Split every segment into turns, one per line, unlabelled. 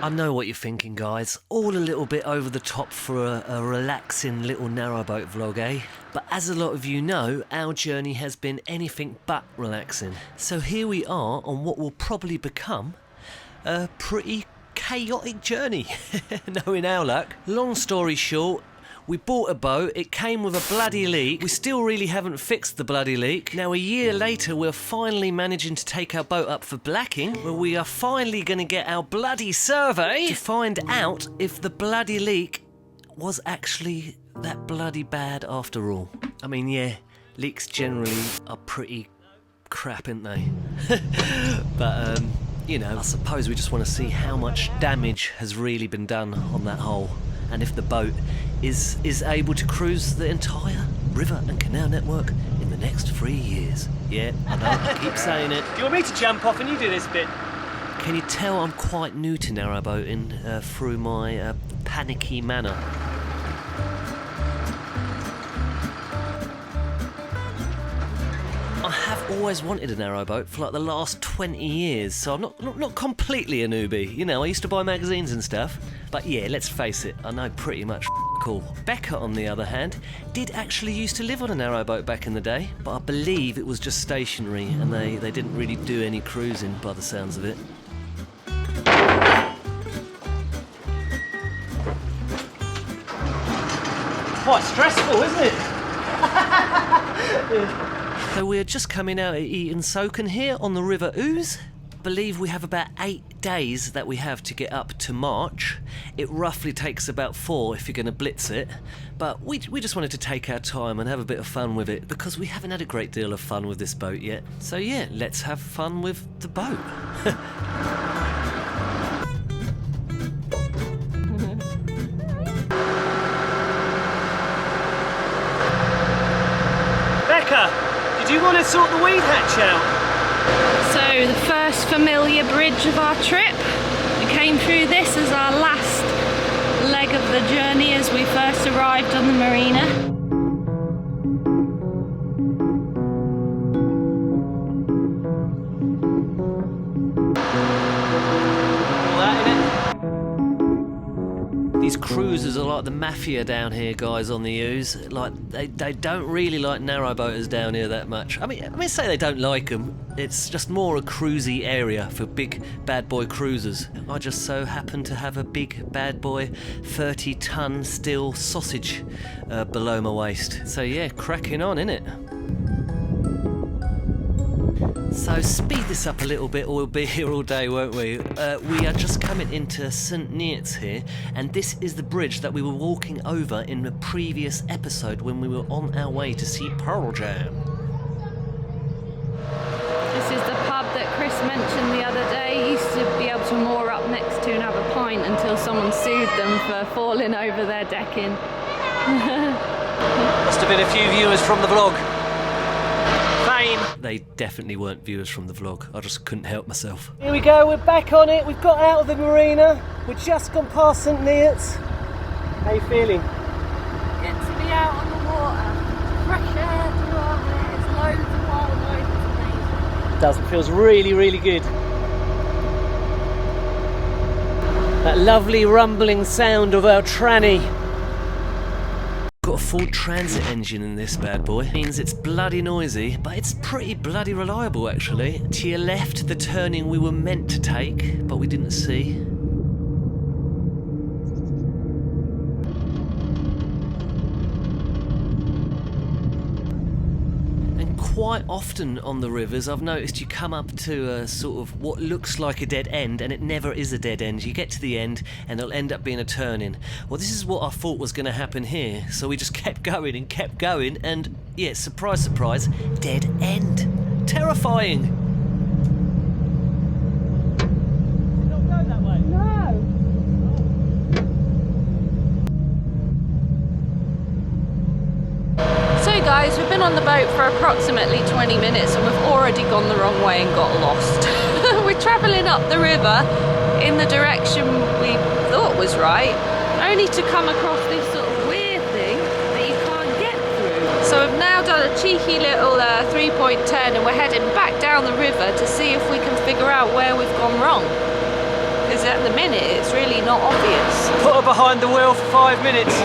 I know what you're thinking, guys. All a little bit over the top for a relaxing little narrowboat vlog, eh? But as a lot of you know, our journey has been anything but relaxing. So here we are on what will probably become a pretty chaotic journey. Knowing our luck. Long story short, we bought a boat, it came with a bloody leak. We still really haven't fixed the bloody leak. Now a year later, we're finally managing to take our boat up for blacking, where we are finally going to get our bloody survey to find out if the bloody leak was actually that bloody bad after all. I mean, yeah, leaks generally are pretty crap, aren't they? But, you know, I suppose we just want to see how much damage has really been done on that hull, and if the boat is able to cruise the entire river and canal network in the next 3 years. Yeah, I know, I keep saying it.
Do you want me to jump off and you do this bit?
Can you tell I'm quite new to narrowboating through my panicky manner? I have always wanted a narrowboat for like the last 20 years, so I'm not completely a newbie. You know, I used to buy magazines and stuff. But yeah, let's face it, I know pretty much cool. Becca, on the other hand, did actually used to live on a narrowboat back in the day, but I believe it was just stationary and they didn't really do any cruising by the sounds of it.
Quite stressful, isn't it?
So we're just coming out of Eaton Soken here on the River Ouse. I believe we have about 8 days that we have to get up to March. It roughly takes about 4 if you're going to blitz it. But we just wanted to take our time and have a bit of fun with it because we haven't had a great deal of fun with this boat yet. So yeah, let's have fun with the boat.
Becca, did you want to sort the weed hatch out?
So the first familiar bridge of our trip, we came through this as our last leg of the journey as we first arrived on the marina.
These cruisers are like the mafia down here, guys, on the Ouse. Like, they don't really like narrowboaters down here that much. I mean, say they don't like them. It's just more a cruisy area for big bad boy cruisers. I just so happen to have a big bad boy 30-ton steel sausage below my waist. So yeah, cracking on, innit? So speed this up a little bit or we'll be here all day, won't we? We are just coming into St. Neots here, and this is the bridge that we were walking over in the previous episode when we were on our way to see Pearl Jam.
This is the pub that Chris mentioned the other day. He used to be able to moor up next to and have a pint until someone sued them for falling over their decking.
Must have been a few viewers from the vlog. Fame.
They definitely weren't viewers from the vlog. I just couldn't help myself.
Here we go, we're back on it. We've got out of the marina. We've just gone past St. Neots. How you feeling?
Good to be out on the water. Fresh air through our hairs, loads of wildlife. It's amazing.
It does, it feels really, really good. That lovely rumbling sound of our tranny.
Got a full transit engine in this bad boy. Means it's bloody noisy, but it's pretty bloody reliable actually. To your left, the turning we were meant to take, but we didn't see. Quite often on the rivers, I've noticed you come up to a sort of what looks like a dead end, and it never is a dead end. You get to the end, and it'll end up being a turn-in. Well, this is what I thought was going to happen here, so we just kept going, and yeah, surprise, surprise, dead end. Terrifying!
Did it not go that way?
No! So guys, we've been on the boat for approximately 20 minutes and we've already gone the wrong way and got lost. We're travelling up the river in the direction we thought was right, only to come across this sort of weird thing that you can't get through. So we've now done a cheeky little 3.10 and we're heading back down the river to see if we can figure out where we've gone wrong. Because at the minute it's really not obvious.
Put her behind the wheel for 5 minutes.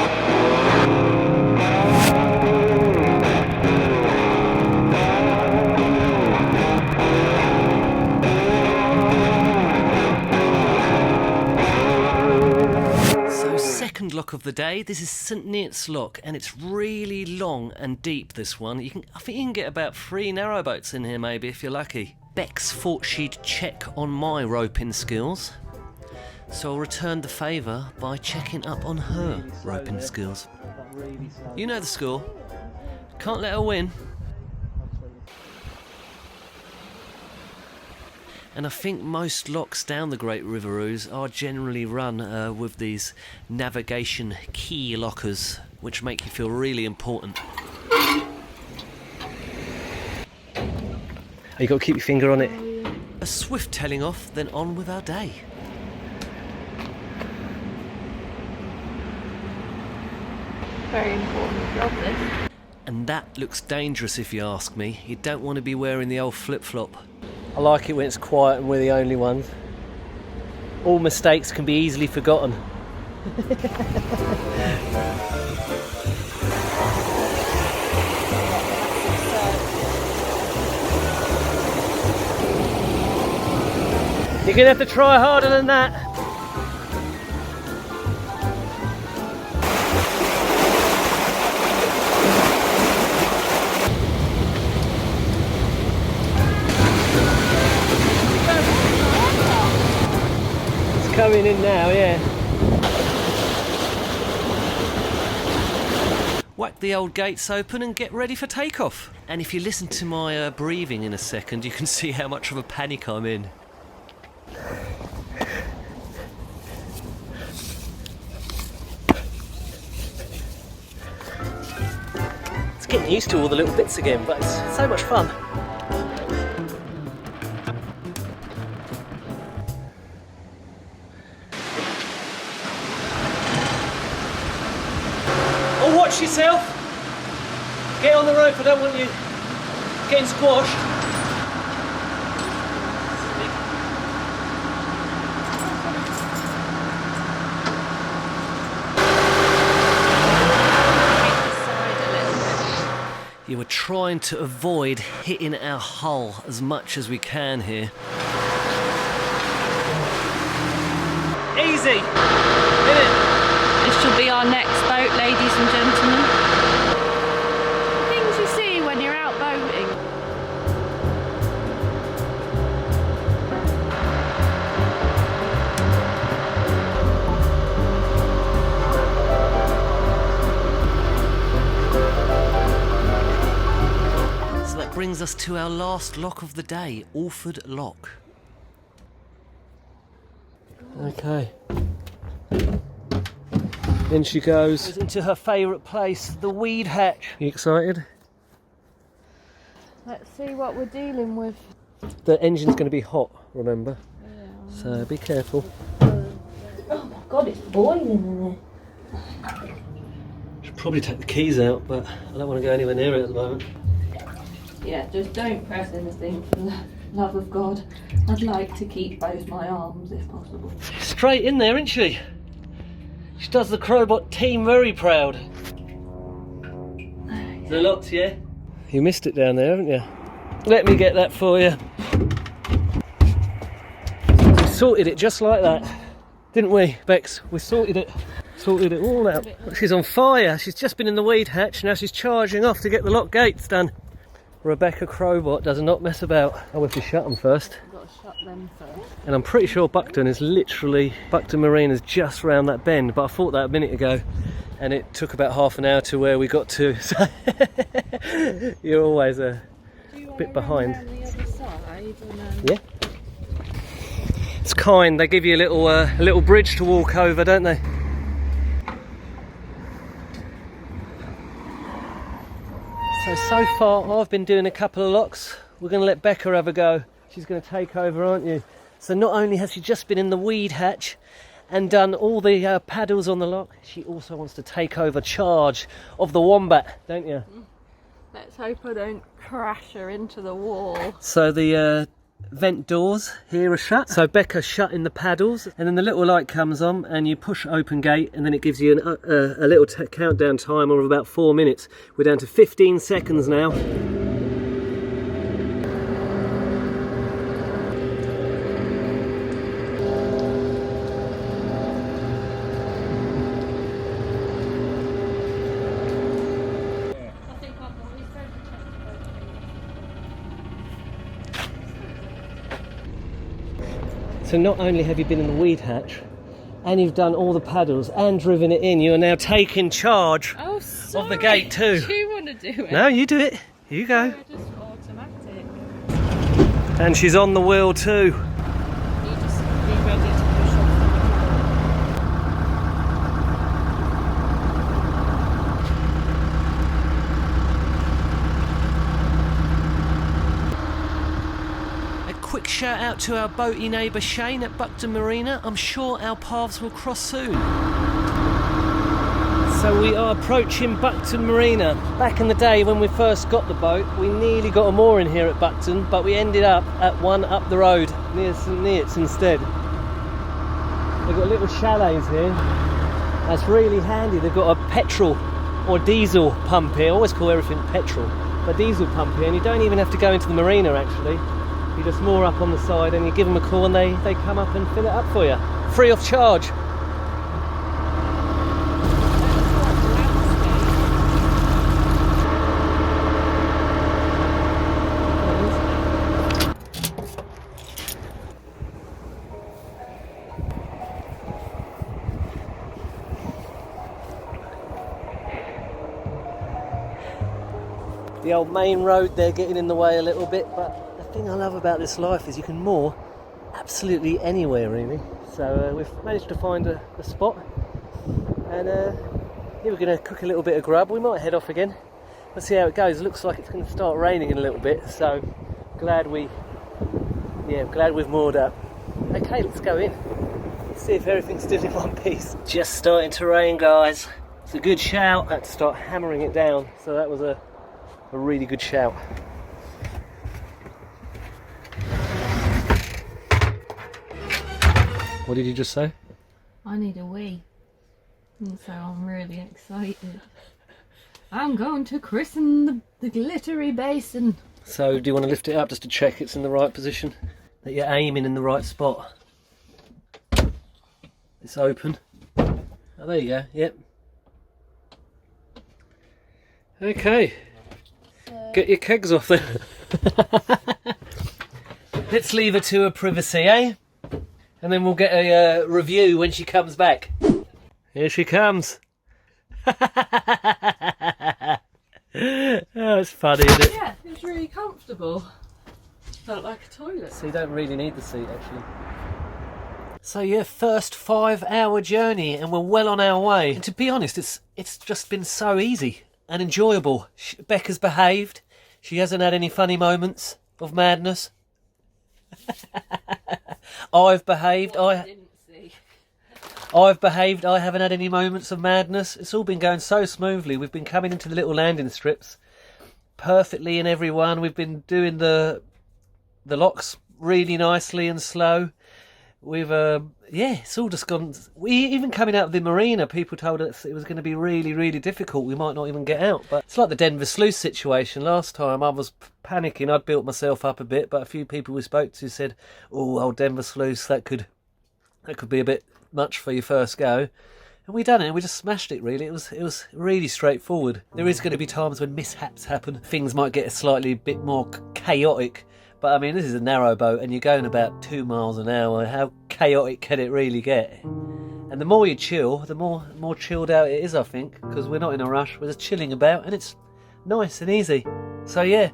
Second lock of the day. This is St Neots Lock, and it's really long and deep, this one. I think you can get about 3 narrowboats in here maybe if you're lucky. Bex thought she'd check on my roping skills, so I'll return the favour by checking up on her roping skills. You know the score. Can't let her win. And I think most locks down the Great River Ouse are generally run with these navigation key lockers, which make you feel really important.
You got to keep your finger on it.
A swift telling off, then on with our day.
Very important job, this.
And that looks dangerous if you ask me. You don't want to be wearing the old flip-flop.
I like it when it's quiet and we're the only ones. All mistakes can be easily forgotten. You're gonna have to try harder than that. Coming in now, yeah.
Whack the old gates open and get ready for takeoff. And if you listen to my breathing in a second, you can see how much of a panic I'm in.
It's getting used to all the little bits again, but it's so much fun. Oh, watch yourself! Get on the rope, I don't want you getting squashed.
You were trying to avoid hitting our hull as much as we can here.
Easy! Hit it!
This should be our next boat, ladies and gentlemen. Things you see when you're out boating.
So that brings us to our last lock of the day, Orford Lock.
Okay. In she goes into her favourite place, the weed hatch. You excited?
Let's see what we're dealing with.
The engine's going to be hot, remember? Yeah. So be careful.
Oh my god, it's boiling in there.
Should probably take the keys out, but I don't want to go anywhere near it at the moment.
Yeah, just don't press anything for the love of God. I'd like to keep both my arms if possible.
Straight in there, isn't she? She does the Crobot team very proud. The lots, yeah? You missed it down there, haven't you? Let me get that for you. We sorted it just like that, didn't we, Bex? We sorted it all out. She's on fire. She's just been in the weed hatch, now she's charging off to get the lock gates done. Rebecca Crobot does not mess about. Oh, we have to shut them first.
We've got to shut them first.
And I'm pretty sure Buckton Marine is just round that bend, but I thought that a minute ago and it took about half an hour to where we got to. So you're always a bit behind.
The other side and,
Yeah. It's kind, they give you a little bridge to walk over, don't they? So far I've been doing a couple of locks. We're going to let Becca have a go. She's going to take over, aren't you? So not only has she just been in the weed hatch and done all the paddles on the lock, she also wants to take over charge of the Wombat, don't you?
let's hope I don't crash her into the wall.
So the vent doors here are shut, so Becca's shutting the paddles, and then the little light comes on and you push open gate, and then it gives you a little countdown timer of about 4 minutes. We're down to 15 seconds now. So not only have you been in the weed hatch, and you've done all the paddles and driven it in, you are now taking charge of the gate too.
Do you want to do it?
No, you do it. You go.
Just automatic.
And she's on the wheel too.
You just be ready to push off.
Quick shout out to our boaty neighbour Shane at Buckton Marina. I'm sure our paths will cross soon. So we are approaching Buckton Marina. Back in the day when we first got the boat, we nearly got a mooring here at Buckton, but we ended up at one up the road near St Neots instead. They've got little chalets here. That's really handy. They've got a petrol or diesel pump here. I always call everything petrol, but diesel pump here, and you don't even have to go into the marina actually. You just moor up on the side and you give them a call and they come up and fill it up for you. Free of charge. The old main road there getting in the way a little bit, but the thing I love about this life is you can moor absolutely anywhere really. So we've managed to find a spot, and yeah, we're going to cook a little bit of grub. We might head off again. Let's see how it goes. It looks like it's going to start raining in a little bit, so glad we've moored up. Okay, let's go in. Let's see if everything's still in one piece. Just starting to rain, guys. It's a good shout. I had to start hammering it down, so that was a really good shout. What did you just say?
I need a wee. And so I'm really excited. I'm going to christen the glittery basin.
So do you want to lift it up just to check it's in the right position? That you're aiming in the right spot? It's open. Oh, there you go, yep. Okay. Get your kegs off then. Let's leave her to her privacy, eh? And then we'll get a review when she comes back. Here she comes. Oh, it's funny, isn't it?
Yeah, it was really comfortable. Felt like a toilet.
So you don't really need the seat, actually. So yeah, first 5-hour journey, and we're well on our way. And to be honest, it's just been so easy and enjoyable. Becca's behaved. She hasn't had any funny moments of madness. I've behaved. I've behaved. I haven't had any moments of madness. It's all been going so smoothly. We've been coming into the little landing strips perfectly in every one. We've been doing the locks really nicely and slow. We've yeah, it's all just gone. We even coming out of the marina, people told us it was going to be really, really difficult. We might not even get out. But it's like the Denver Sluice situation last time. I was panicking. I'd built myself up a bit, but a few people we spoke to said, "Oh, old Denver Sluice, that could be a bit much for your first go." And we done it, and we just smashed it. Really, it was really straightforward. There is going to be times when mishaps happen. Things might get a slightly bit more chaotic. But I mean, this is a narrow boat and you're going about 2 miles an hour. How chaotic can it really get? And the more you chill, the more chilled out it is, I think, because we're not in a rush. We're just chilling about and it's nice and easy. So yeah,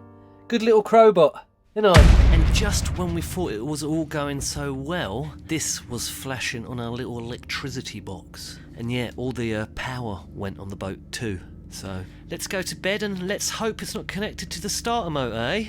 good little Crobot, you know. And just when we thought it was all going so well, this was flashing on our little electricity box. And yeah, all the power went on the boat too. So let's go to bed and let's hope it's not connected to the starter motor, eh?